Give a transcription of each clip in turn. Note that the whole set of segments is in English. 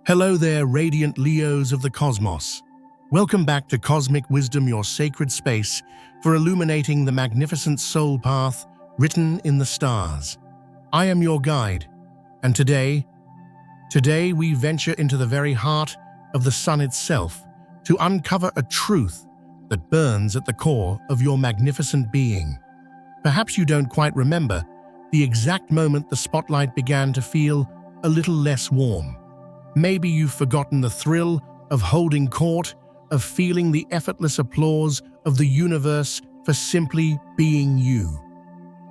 Hello there, radiant Leos of the cosmos. Welcome back to Cosmic Wisdom, your sacred space for illuminating the magnificent soul path written in the stars. I am your guide, and today we venture into the very heart of the sun itself to uncover a truth that burns at the core of your magnificent being. Perhaps you don't quite remember the exact moment the spotlight began to feel a little less warm. Maybe you've forgotten the thrill of holding court, of feeling the effortless applause of the universe for simply being you.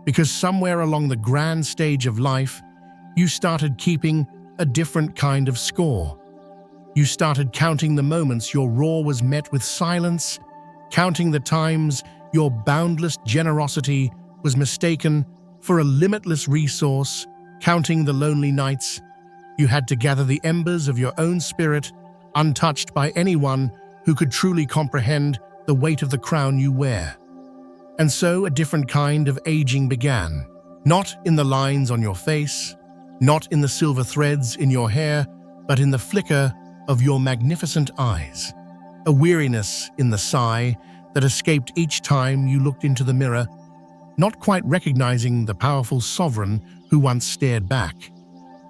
Because somewhere along the grand stage of life, you started keeping a different kind of score. You started counting the moments your roar was met with silence, counting the times your boundless generosity was mistaken for a limitless resource, counting the lonely nights you had to gather the embers of your own spirit, untouched by anyone who could truly comprehend the weight of the crown you wear. And so a different kind of aging began, not in the lines on your face, not in the silver threads in your hair, but in the flicker of your magnificent eyes. A weariness in the sigh that escaped each time you looked into the mirror, not quite recognizing the powerful sovereign who once stared back.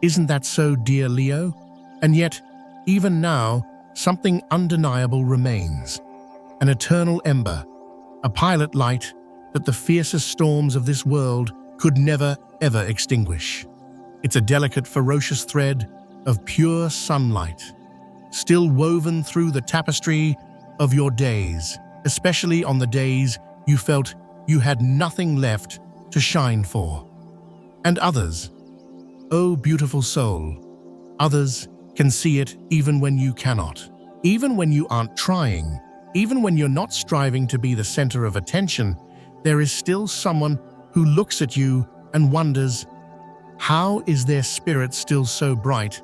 Isn't that so, dear Leo? And yet, even now, something undeniable remains. An eternal ember, a pilot light that the fiercest storms of this world could never, ever extinguish. It's a delicate, ferocious thread of pure sunlight, still woven through the tapestry of your days, especially on the days you felt you had nothing left to shine for. And others, oh beautiful soul, others can see it even when you cannot. Even when you aren't trying, even when you're not striving to be the center of attention, there is still someone who looks at you and wonders, how is their spirit still so bright?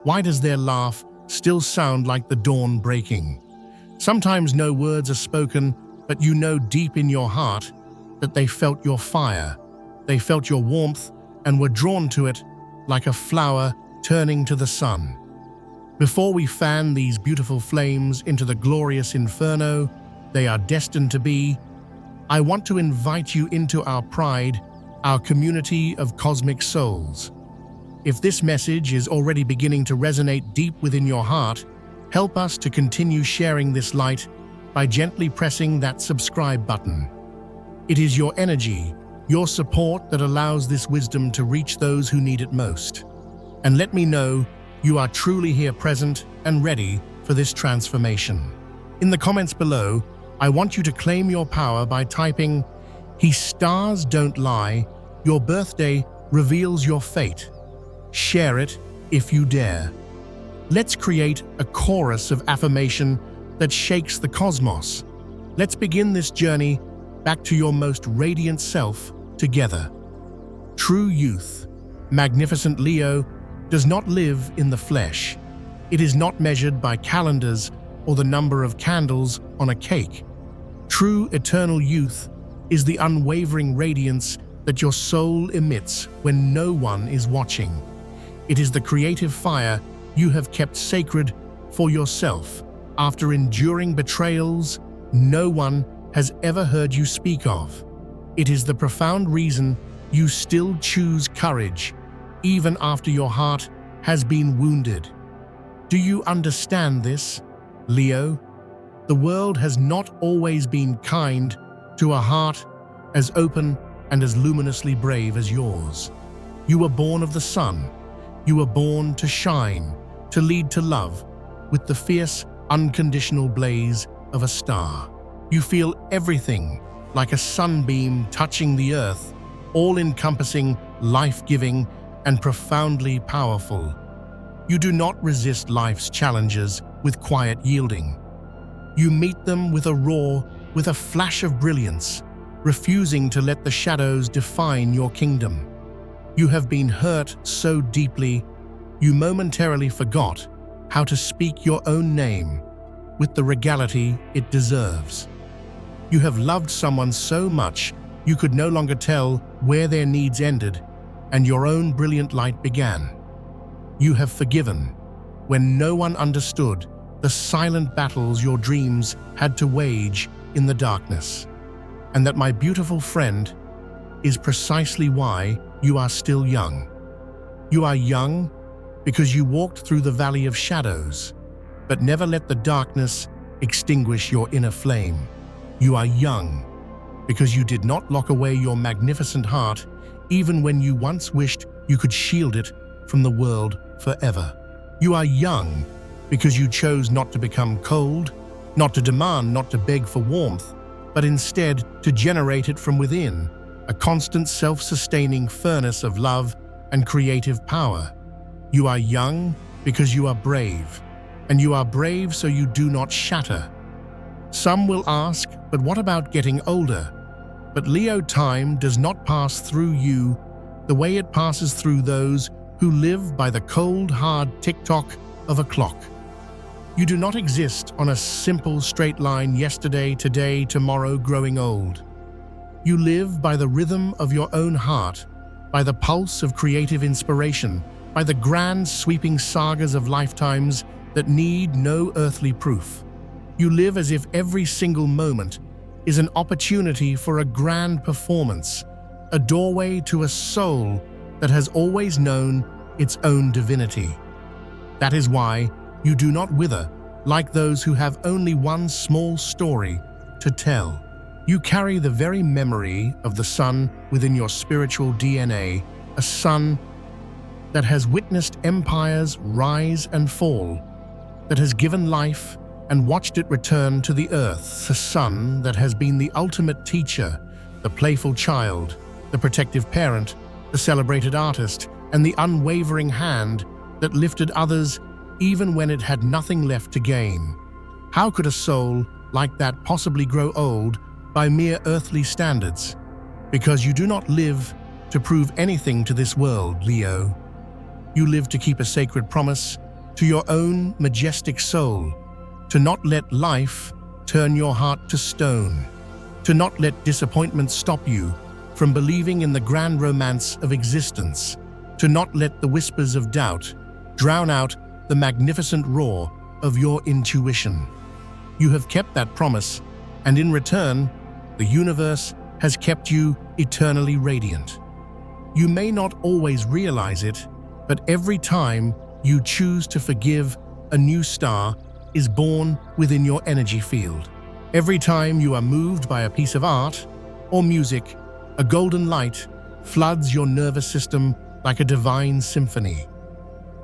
Why does their laugh still sound like the dawn breaking? Sometimes no words are spoken, but you know deep in your heart that they felt your fire, they felt your warmth and were drawn to it like a flower turning to the sun. Before we fan these beautiful flames into the glorious inferno they are destined to be, I want to invite you into our pride, our community of cosmic souls. If this message is already beginning to resonate deep within your heart, help us to continue sharing this light by gently pressing that subscribe button. It is your energy, your support that allows this wisdom to reach those who need it most. And let me know you are truly here present and ready for this transformation. In the comments below, I want you to claim your power by typing, "His stars don't lie, your birthday reveals your fate." Share it if you dare. Let's create a chorus of affirmation that shakes the cosmos. Let's begin this journey back to your most radiant self together. True youth, magnificent Leo, does not live in the flesh. It is not measured by calendars or the number of candles on a cake. True eternal youth is the unwavering radiance that your soul emits when no one is watching. It is the creative fire you have kept sacred for yourself after enduring betrayals no one has ever heard you speak of. It is the profound reason you still choose courage, even after your heart has been wounded. Do you understand this, Leo? The world has not always been kind to a heart as open and as luminously brave as yours. You were born of the sun. You were born to shine, to lead to love, with the fierce, unconditional blaze of a star. You feel everything, like a sunbeam touching the earth, all-encompassing, life-giving, and profoundly powerful. You do not resist life's challenges with quiet yielding. You meet them with a roar, with a flash of brilliance, refusing to let the shadows define your kingdom. You have been hurt so deeply, you momentarily forgot how to speak your own name with the regality it deserves. You have loved someone so much you could no longer tell where their needs ended and your own brilliant light began. You have forgiven, when no one understood the silent battles your dreams had to wage in the darkness. And that, my beautiful friend, is precisely why you are still young. You are young because you walked through the valley of shadows, but never let the darkness extinguish your inner flame. You are young because you did not lock away your magnificent heart, even when you once wished you could shield it from the world forever. You are young because you chose not to become cold, not to demand, not to beg for warmth, but instead to generate it from within, a constant self-sustaining furnace of love and creative power. You are young because you are brave, and you are brave so you do not shatter. Some will ask, but what about getting older? But Leo, time does not pass through you the way it passes through those who live by the cold, hard tick-tock of a clock. You do not exist on a simple straight line: yesterday, today, tomorrow, growing old. You live by the rhythm of your own heart, by the pulse of creative inspiration, by the grand sweeping sagas of lifetimes that need no earthly proof. You live as if every single moment is an opportunity for a grand performance, a doorway to a soul that has always known its own divinity. That is why you do not wither like those who have only one small story to tell. You carry the very memory of the sun within your spiritual DNA, a sun that has witnessed empires rise and fall, that has given life and watched it return to the earth, a sun that has been the ultimate teacher, the playful child, the protective parent, the celebrated artist, and the unwavering hand that lifted others even when it had nothing left to gain. How could a soul like that possibly grow old by mere earthly standards? Because you do not live to prove anything to this world, Leo. You live to keep a sacred promise to your own majestic soul, to not let life turn your heart to stone, to not let disappointment stop you from believing in the grand romance of existence, to not let the whispers of doubt drown out the magnificent roar of your intuition. You have kept that promise, and in return, the universe has kept you eternally radiant. You may not always realize it, but every time you choose to forgive, a new star is born within your energy field. Every time you are moved by a piece of art or music, a golden light floods your nervous system like a divine symphony.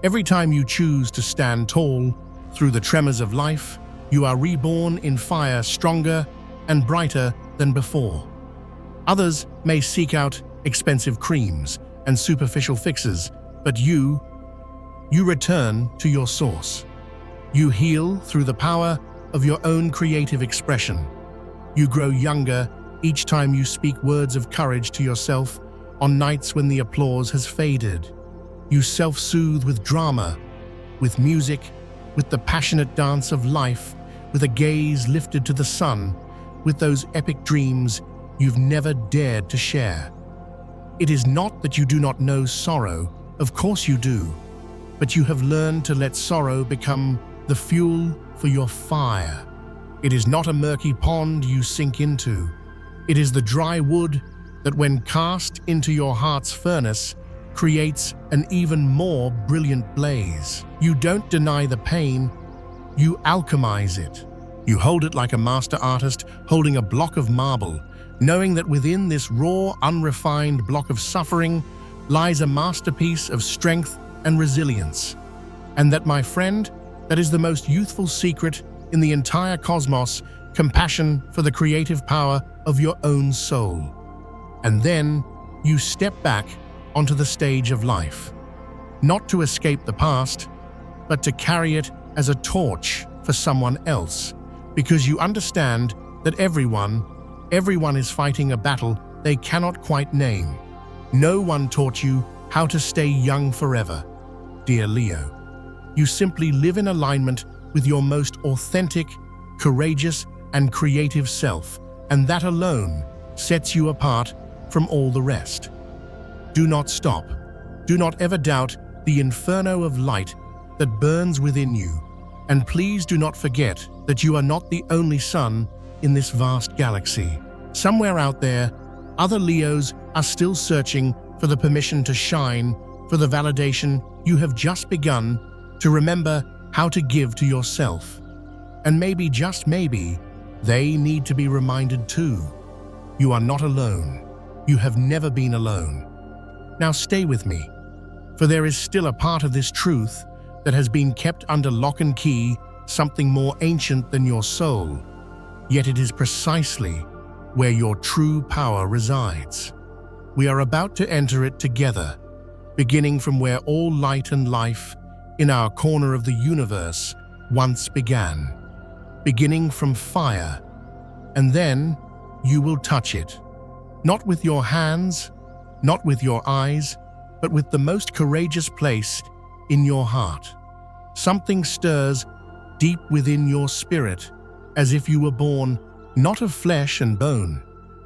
Every time you choose to stand tall through the tremors of life, you are reborn in fire, stronger and brighter than before. Others may seek out expensive creams and superficial fixes, but you return to your source. You heal through the power of your own creative expression. You grow younger each time you speak words of courage to yourself on nights when the applause has faded. You self-soothe with drama, with music, with the passionate dance of life, with a gaze lifted to the sun, with those epic dreams you've never dared to share. It is not that you do not know sorrow, of course you do, but you have learned to let sorrow become the fuel for your fire. It is not a murky pond you sink into. It is the dry wood that, when cast into your heart's furnace, creates an even more brilliant blaze. You don't deny the pain, you alchemize it. You hold it like a master artist holding a block of marble, knowing that within this raw, unrefined block of suffering lies a masterpiece of strength and resilience. And that, my friend, that is the most youthful secret in the entire cosmos: compassion for the creative power of your own soul. And then you step back onto the stage of life, not to escape the past, but to carry it as a torch for someone else, because you understand that everyone is fighting a battle they cannot quite name. No one taught you how to stay young forever, dear Leo. You simply live in alignment with your most authentic, courageous, and creative self, and that alone sets you apart from all the rest. Do not stop. Do not ever doubt the inferno of light that burns within you. And please do not forget that you are not the only sun in this vast galaxy. Somewhere out there, other Leos are still searching for the permission to shine, for the validation you have just begun to remember how to give to yourself. And maybe, just maybe, they need to be reminded too. You are not alone. You have never been alone. Now stay with me, for there is still a part of this truth that has been kept under lock and key, something more ancient than your soul. Yet it is precisely where your true power resides. We are about to enter it together, beginning from where all light and life in our corner of the universe once began. Beginning from fire, and then you will touch it. Not with your hands, not with your eyes, but with the most courageous place in your heart. Something stirs deep within your spirit, as if you were born not of flesh and bone,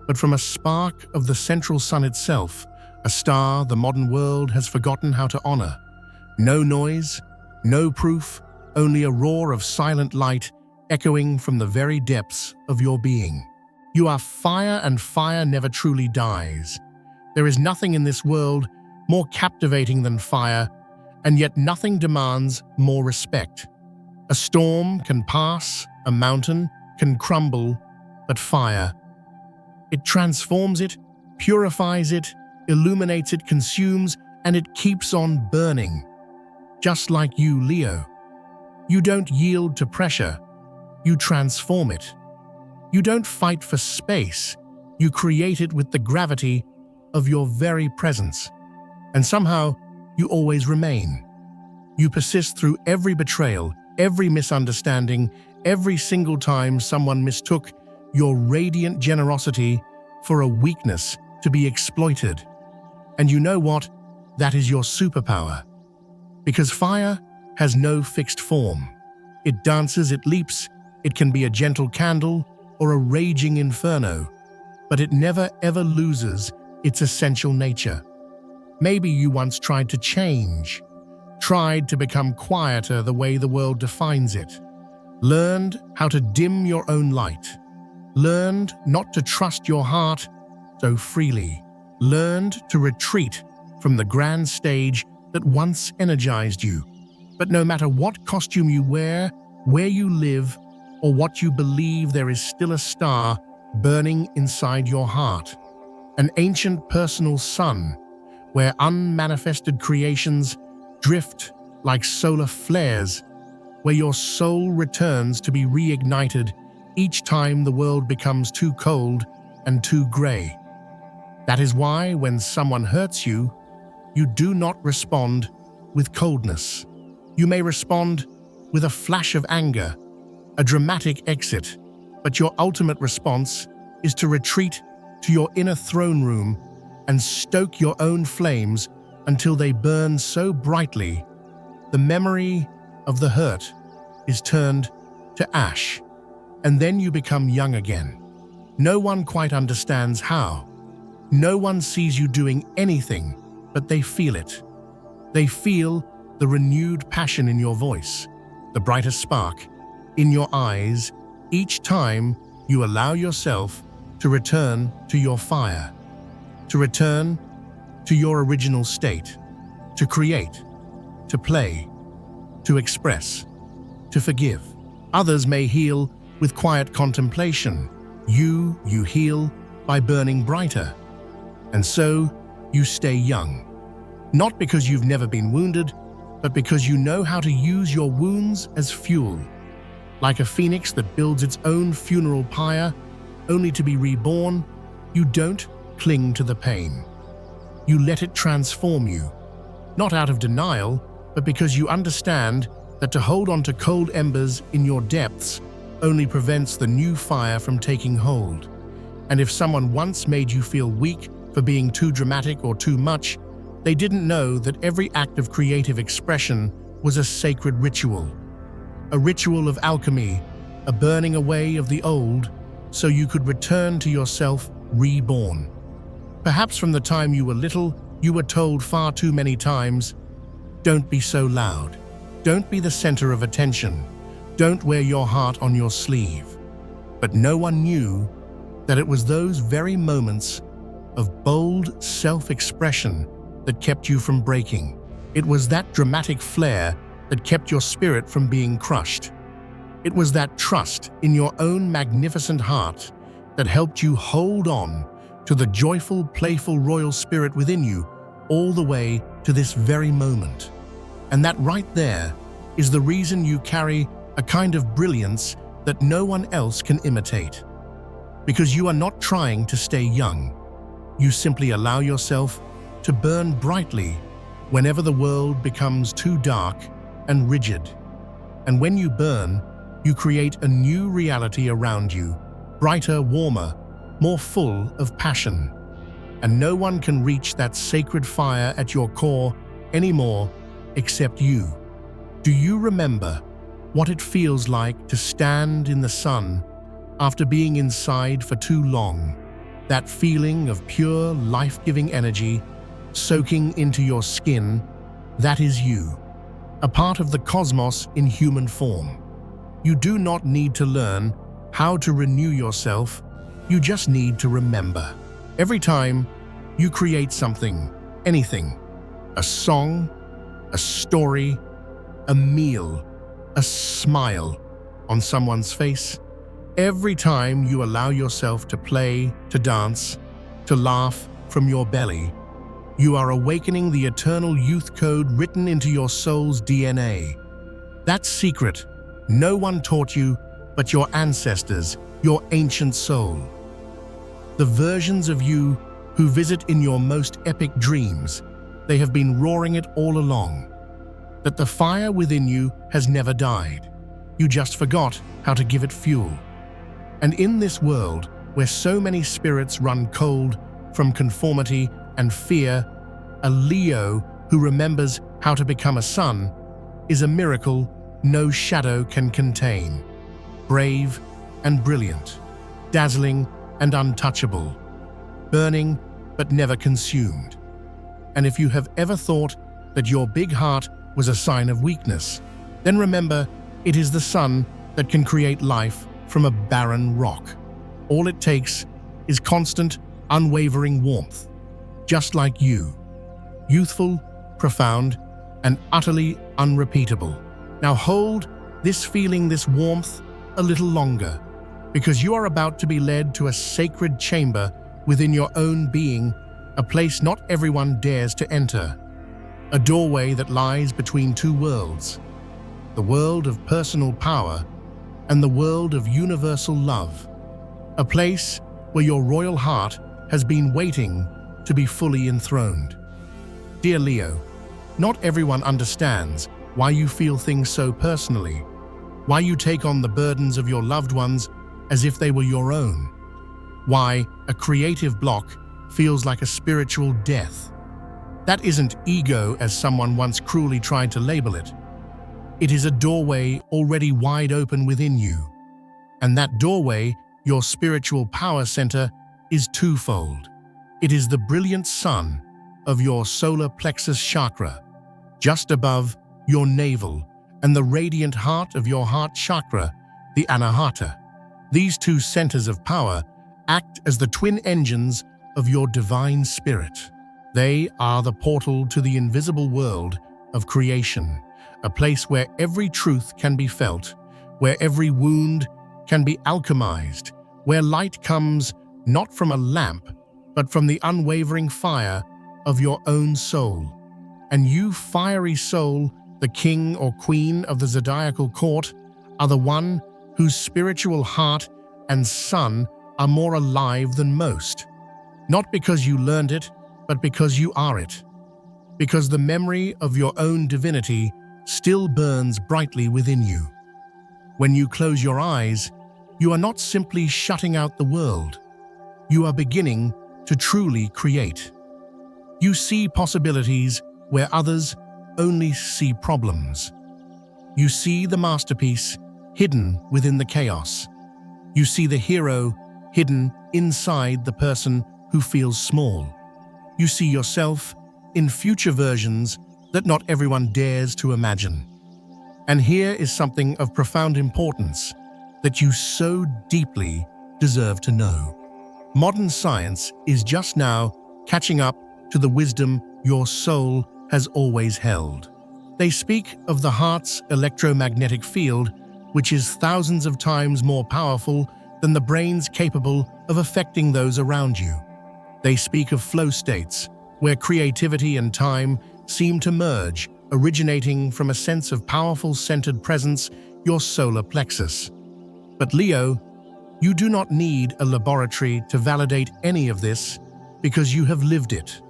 but from a spark of the central sun itself, a star the modern world has forgotten how to honor. No noise, no proof, only a roar of silent light echoing from the very depths of your being. You are fire, and fire never truly dies. There is nothing in this world more captivating than fire, and yet nothing demands more respect. A storm can pass, a mountain can crumble, but fire, it transforms it, purifies it, illuminates it, consumes, and it keeps on burning. Just like you, Leo. You don't yield to pressure, you transform it. You don't fight for space, you create it with the gravity of your very presence. And somehow, you always remain. You persist through every betrayal, every misunderstanding, every single time someone mistook your radiant generosity for a weakness to be exploited. And you know what? That is your superpower. Because fire has no fixed form. It dances, it leaps, it can be a gentle candle or a raging inferno, but it never ever loses its essential nature. Maybe you once tried to change, tried to become quieter the way the world defines it, learned how to dim your own light, learned not to trust your heart so freely, learned to retreat from the grand stage that once energized you. But no matter what costume you wear, where you live, or what you believe, there is still a star burning inside your heart, an ancient personal sun where unmanifested creations drift like solar flares, where your soul returns to be reignited each time the world becomes too cold and too gray. That is why when someone hurts you, you do not respond with coldness. You may respond with a flash of anger, a dramatic exit, but your ultimate response is to retreat to your inner throne room and stoke your own flames until they burn so brightly the memory of the hurt is turned to ash, and then you become young again. No one quite understands how. No one sees you doing anything, but they feel it. They feel the renewed passion in your voice, the brightest spark in your eyes each time you allow yourself to return to your fire, to return to your original state, to create, to play, to express, to forgive. Others may heal with quiet contemplation. You heal by burning brighter. And so you stay young. Not because you've never been wounded, but because you know how to use your wounds as fuel. Like a phoenix that builds its own funeral pyre, only to be reborn, you don't cling to the pain. You let it transform you, not out of denial, but because you understand that to hold on to cold embers in your depths only prevents the new fire from taking hold. And if someone once made you feel weak for being too dramatic or too much, they didn't know that every act of creative expression was a sacred ritual. A ritual of alchemy, a burning away of the old so you could return to yourself reborn. Perhaps from the time you were little, you were told far too many times, "Don't be so loud. Don't be the center of attention. Don't wear your heart on your sleeve. But no one knew that it was those very moments of bold self-expression that kept you from breaking. It was that dramatic flair that kept your spirit from being crushed. It was that trust in your own magnificent heart that helped you hold on to the joyful, playful royal spirit within you all the way to this very moment. And that right there is the reason you carry a kind of brilliance that no one else can imitate. Because you are not trying to stay young. You simply allow yourself to burn brightly whenever the world becomes too dark and rigid. And when you burn, you create a new reality around you, brighter, warmer, more full of passion. And no one can reach that sacred fire at your core anymore except you. Do you remember what it feels like to stand in the sun after being inside for too long? That feeling of pure, life-giving energy soaking into your skin, that is you, a part of the cosmos in human form. You do not need to learn how to renew yourself, you just need to remember. Every time you create something, anything, a song, a story, a meal, a smile on someone's face, every time you allow yourself to play, to dance, to laugh from your belly, you are awakening the eternal youth code written into your soul's DNA. That secret no one taught you but your ancestors, your ancient soul. The versions of you who visit in your most epic dreams, they have been roaring it all along. That the fire within you has never died. You just forgot how to give it fuel. And in this world where so many spirits run cold from conformity and fear, a Leo who remembers how to become a sun is a miracle no shadow can contain. Brave and brilliant, dazzling and untouchable, burning but never consumed. And if you have ever thought that your big heart was a sign of weakness, then remember it is the sun that can create life from a barren rock. All it takes is constant, unwavering warmth, just like you. Youthful, profound, and utterly unrepeatable. Now hold this feeling, this warmth, a little longer, because you are about to be led to a sacred chamber within your own being, a place not everyone dares to enter. A doorway that lies between two worlds, the world of personal power and the world of universal love. A place where your royal heart has been waiting to be fully enthroned. Dear Leo, not everyone understands why you feel things so personally, why you take on the burdens of your loved ones as if they were your own, why a creative block feels like a spiritual death. That isn't ego as someone once cruelly tried to label it. It is a doorway already wide open within you. And that doorway, your spiritual power center, is twofold. It is the brilliant sun of your solar plexus chakra, just above your navel, and the radiant heart of your heart chakra, the anahata. These two centers of power act as the twin engines of your divine spirit. They are the portal to the invisible world of creation, a place where every truth can be felt, where every wound can be alchemized, where light comes not from a lamp, but from the unwavering fire of your own soul. And you, fiery soul, the king or queen of the zodiacal court, are the one whose spiritual heart and sun are more alive than most. Not because you learned it, but because you are it. Because the memory of your own divinity still burns brightly within you. When you close your eyes, you are not simply shutting out the world. You are beginning to truly create. You see possibilities where others only see problems. You see the masterpiece hidden within the chaos. You see the hero hidden inside the person who feels small. You see yourself in future versions that not everyone dares to imagine. And here is something of profound importance that you so deeply deserve to know. Modern science is just now catching up to the wisdom your soul has always held. They speak of the heart's electromagnetic field, which is thousands of times more powerful than the brain's capable of affecting those around you. They speak of flow states, where creativity and time seem to merge, originating from a sense of powerful centered presence, your solar plexus. But Leo, you do not need a laboratory to validate any of this because you have lived it,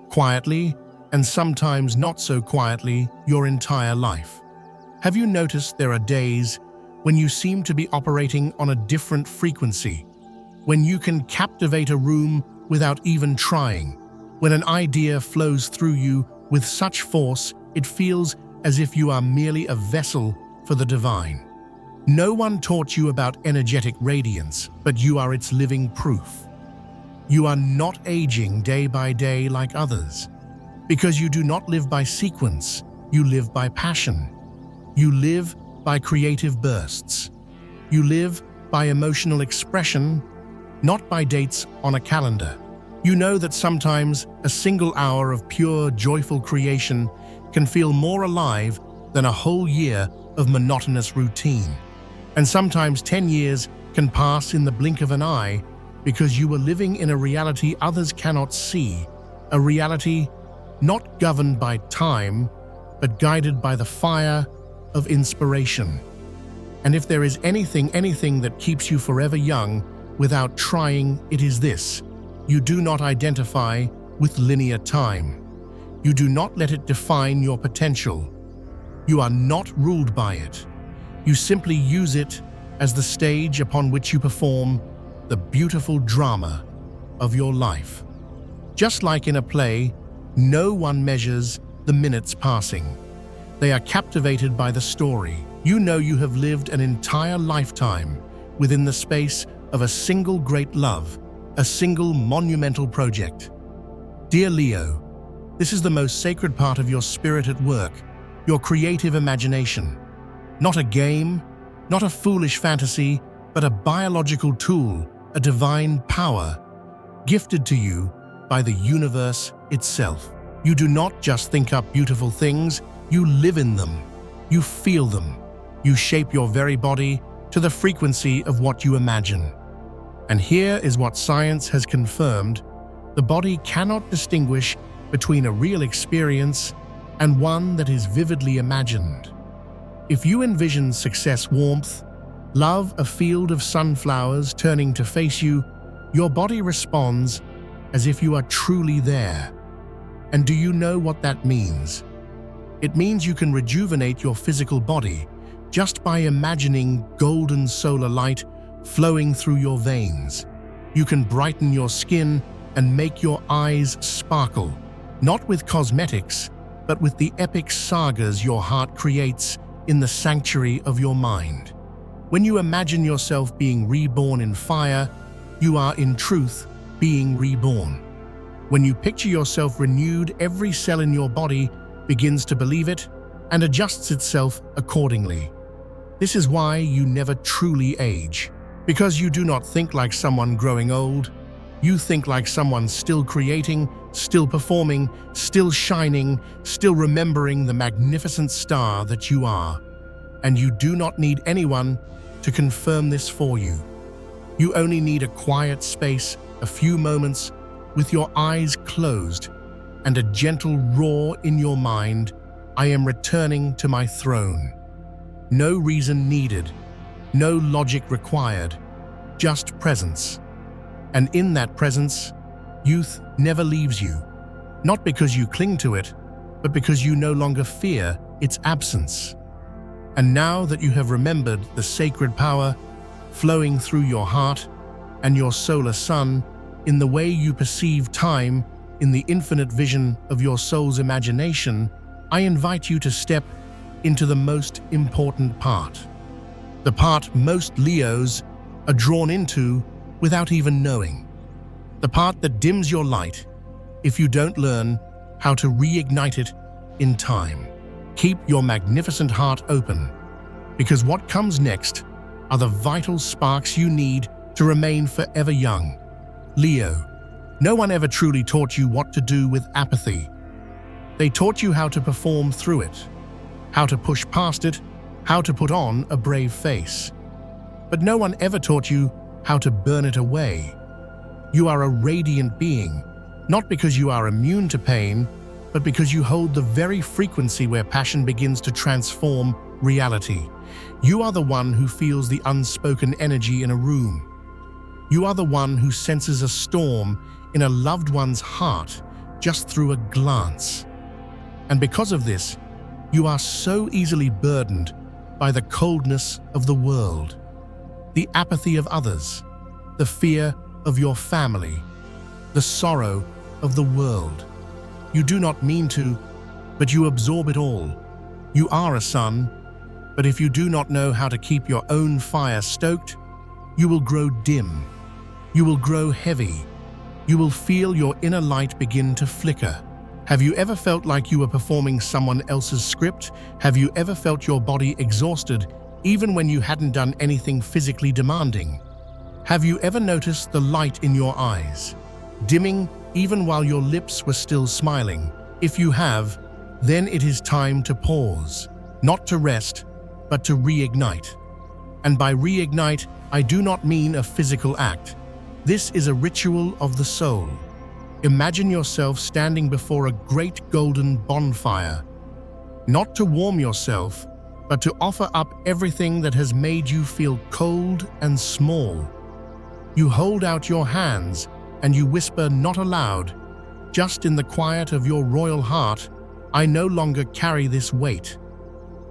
quietly, and sometimes not so quietly, your entire life. Have you noticed there are days when you seem to be operating on a different frequency, when you can captivate a room without even trying, when an idea flows through you with such force it feels as if you are merely a vessel for the divine? No one taught you about energetic radiance, but you are its living proof. You are not aging day by day like others, because you do not live by sequence, you live by passion. You live by creative bursts. You live by emotional expression, not by dates on a calendar. You know that sometimes a single hour of pure, joyful creation can feel more alive than a whole year of monotonous routine. And sometimes 10 years can pass in the blink of an eye because you are living in a reality others cannot see, a reality not governed by time, but guided by the fire of inspiration. And if there is anything that keeps you forever young without trying, it is this: you do not identify with linear time. You do not let it define your potential. You are not ruled by it. You simply use it as the stage upon which you perform the beautiful drama of your life. Just like in a play, no one measures the minutes passing. They are captivated by the story. You know you have lived an entire lifetime within the space of a single great love, a single monumental project. Dear Leo, this is the most sacred part of your spirit at work, your creative imagination. Not a game, not a foolish fantasy, but a biological tool, a divine power, gifted to you by the universe itself. You do not just think up beautiful things, you live in them, you feel them, you shape your very body to the frequency of what you imagine. And here is what science has confirmed: the body cannot distinguish between a real experience and one that is vividly imagined. If you envision success, warmth, love, a field of sunflowers turning to face you, your body responds as if you are truly there. And do you know what that means? It means you can rejuvenate your physical body just by imagining golden solar light flowing through your veins. You can brighten your skin and make your eyes sparkle, not with cosmetics, but with the epic sagas your heart creates in the sanctuary of your mind. When you imagine yourself being reborn in fire, you are in truth being reborn. When you picture yourself renewed, every cell in your body begins to believe it and adjusts itself accordingly. This is why you never truly age. Because you do not think like someone growing old. You think like someone still creating, still performing, still shining, still remembering the magnificent star that you are. And you do not need anyone to confirm this for you. You only need a quiet space, a few moments with your eyes closed, and a gentle roar in your mind: I am returning to my throne. No reason needed, no logic required, just presence. And in that presence, youth never leaves you, not because you cling to it, but because you no longer fear its absence. And now that you have remembered the sacred power flowing through your heart and your solar sun, in the way you perceive time, in the infinite vision of your soul's imagination, I invite you to step into the most important part. The part most Leos are drawn into without even knowing. The part that dims your light if you don't learn how to reignite it in time. Keep your magnificent heart open, because what comes next are the vital sparks you need to remain forever young. Leo, no one ever truly taught you what to do with apathy. They taught you how to perform through it, how to push past it, how to put on a brave face. But no one ever taught you how to burn it away. You are a radiant being, not because you are immune to pain, but because you hold the very frequency where passion begins to transform reality. You are the one who feels the unspoken energy in a room. You are the one who senses a storm in a loved one's heart just through a glance. And because of this, you are so easily burdened by the coldness of the world, the apathy of others, the fear of your family, the sorrow of the world. You do not mean to, but you absorb it all. You are a sun, but if you do not know how to keep your own fire stoked, you will grow dim. You will grow heavy. You will feel your inner light begin to flicker. Have you ever felt like you were performing someone else's script? Have you ever felt your body exhausted, even when you hadn't done anything physically demanding? Have you ever noticed the light in your eyes, dimming even while your lips were still smiling? If you have, then it is time to pause, not to rest, but to reignite. And by reignite, I do not mean a physical act. This is a ritual of the soul. Imagine yourself standing before a great golden bonfire, not to warm yourself, but to offer up everything that has made you feel cold and small. You hold out your hands and you whisper not aloud, just in the quiet of your royal heart, I no longer carry this weight.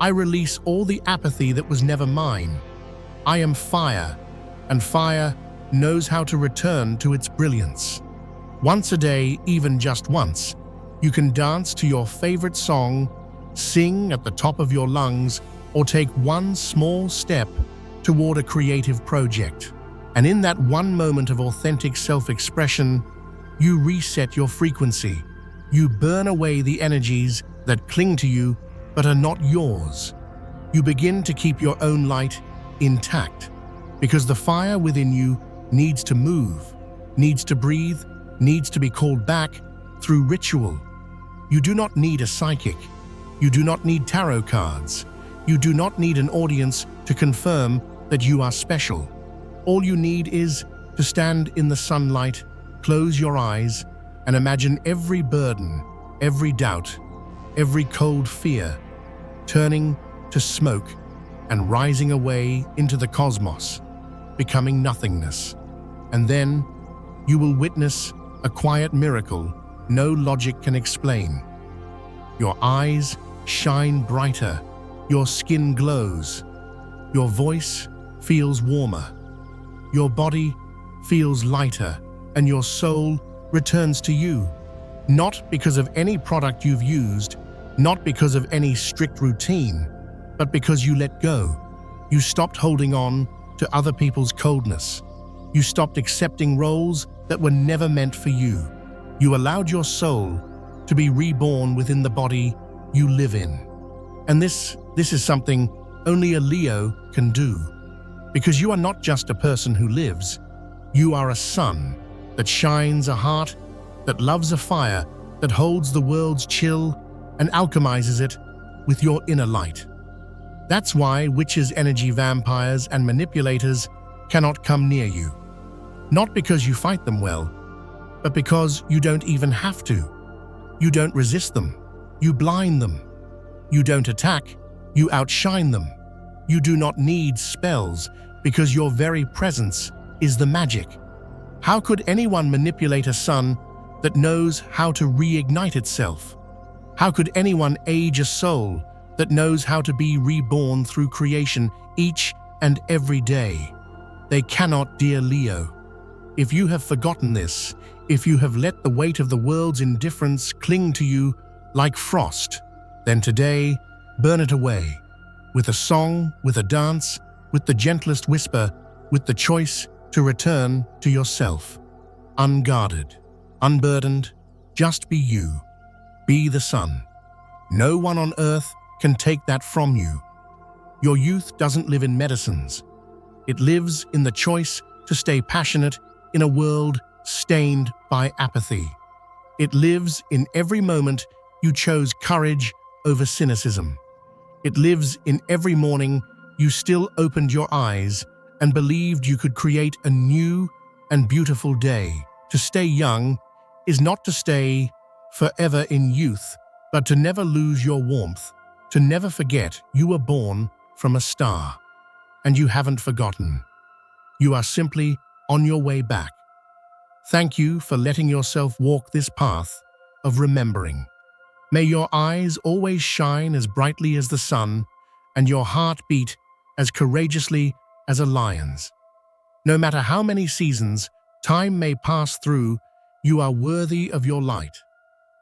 I release all the apathy that was never mine. I am fire, and fire knows how to return to its brilliance. Once a day, even just once, you can dance to your favorite song, sing at the top of your lungs, or take one small step toward a creative project. And in that one moment of authentic self-expression, you reset your frequency. You burn away the energies that cling to you but are not yours. You begin to keep your own light intact, because the fire within you needs to move, needs to breathe, needs to be called back through ritual. You do not need a psychic. You do not need tarot cards. You do not need an audience to confirm that you are special. All you need is to stand in the sunlight, close your eyes, and imagine every burden, every doubt, every cold fear turning to smoke and rising away into the cosmos, becoming nothingness. And then you will witness a quiet miracle no logic can explain. Your eyes shine brighter, your skin glows, your voice feels warmer, your body feels lighter, and your soul returns to you, not because of any product you've used, not because of any strict routine, but because you let go. You stopped holding on to other people's coldness. You stopped accepting roles that were never meant for you. You allowed your soul to be reborn within the body you live in. And this is something only a Leo can do. Because you are not just a person who lives. You are a sun that shines, a heart that loves, a fire that holds the world's chill and alchemizes it with your inner light. That's why witches, energy vampires, and manipulators cannot come near you. Not because you fight them well, but because you don't even have to. You don't resist them. You blind them. You don't attack. You outshine them. You do not need spells because your very presence is the magic. How could anyone manipulate a sun that knows how to reignite itself? How could anyone age a soul that knows how to be reborn through creation each and every day? They cannot, dear Leo. If you have forgotten this, if you have let the weight of the world's indifference cling to you like frost, then today, burn it away. With a song, with a dance, with the gentlest whisper, with the choice to return to yourself. Unguarded, unburdened, just be you. Be the sun. No one on earth can take that from you. Your youth doesn't live in medicines. It lives in the choice to stay passionate in a world stained by apathy. It lives in every moment you chose courage over cynicism. It lives in every morning you still opened your eyes and believed you could create a new and beautiful day. To stay young is not to stay forever in youth, but to never lose your warmth, to never forget you were born from a star. And you haven't forgotten. You are simply on your way back. Thank you for letting yourself walk this path of remembering. May your eyes always shine as brightly as the sun and your heart beat as courageously as a lion's. No matter how many seasons time may pass through, you are worthy of your light,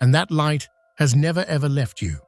and that light has never ever left you.